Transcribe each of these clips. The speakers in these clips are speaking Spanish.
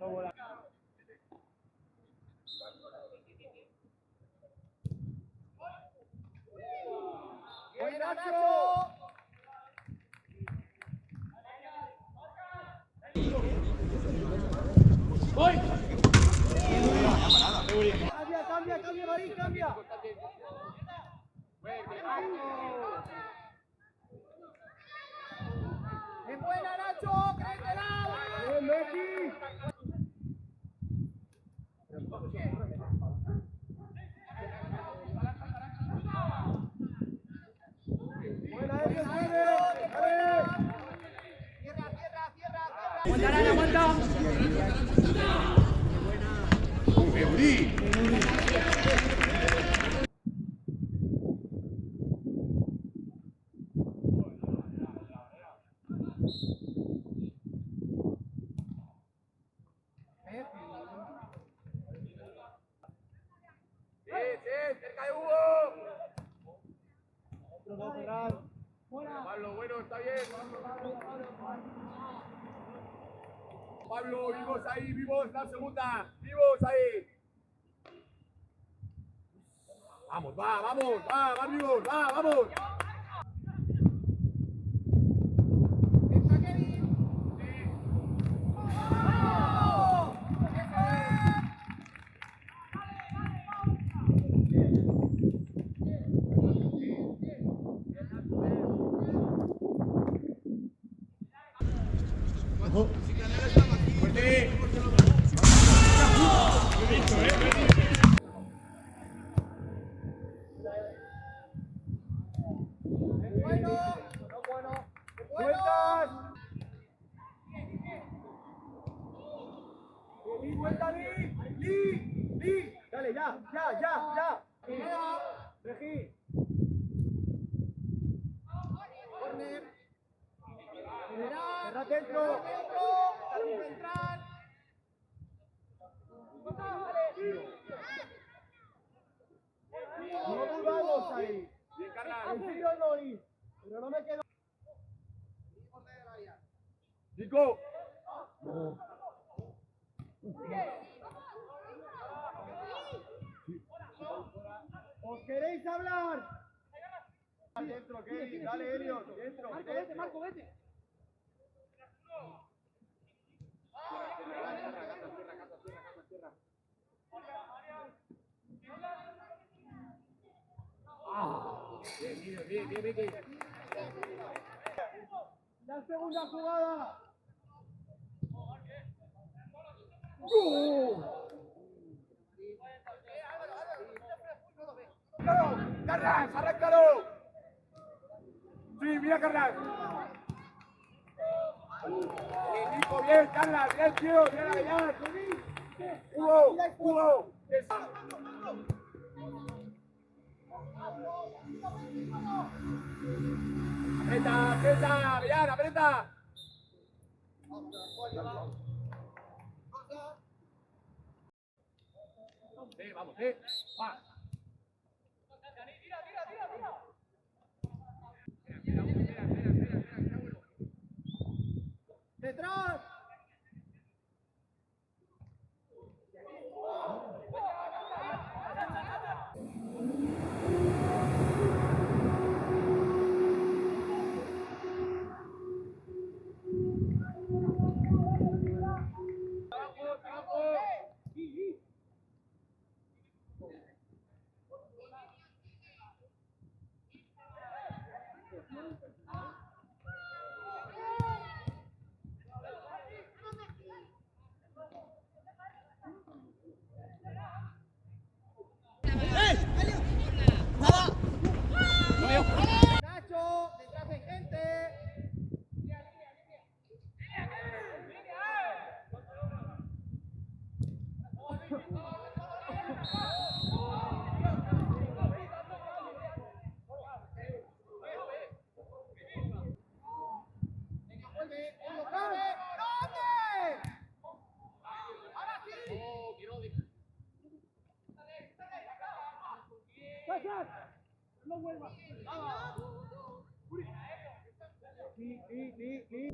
vuelta. ¡Bien, Nacho! ¡Voy! Cambia, Marín, cambia. ¡Es buena, Nacho! ¡Créetela! ¡Bien, Messi! ¡Buena, ¡Tierra! ¡Aguanta! ¡Eurí! ¡Cerca de Hugo! Pablo, bueno, está bien. Pablo, vivos ahí, vivos, la segunda. Vivos ahí. Vamos, vivos, vamos. Dale, ya. Regí. Corner. Cerra dentro. Central. No dudamos ahí. Bien, Carla. Pero no me quedo. Nico. ¿Os queréis hablar? Dentro, Kevin, dale, Elliot, dentro. Marco, vete. Bien. La segunda jugada. ¡Carlas, arráncalo! Sí, mira, Carlas. Nico, bien, Carlas, bien, tío, bien. Hugo. Aprieta, Villar, aprieta. Sí, vamos, va. ¡Detrás! Nacho, detrás hay gente. No vuelvas. Sí.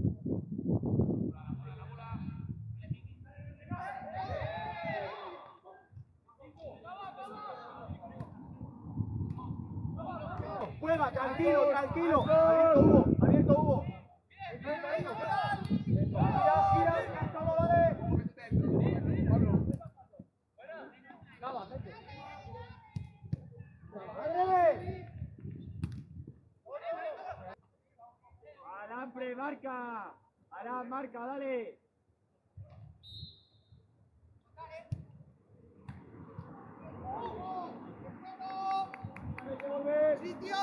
problema, tranquilo, tranquilo. Abierto Hugo. Gira, solo vale. Alambre, marca. Alam, marca, dale. ¡Sitio!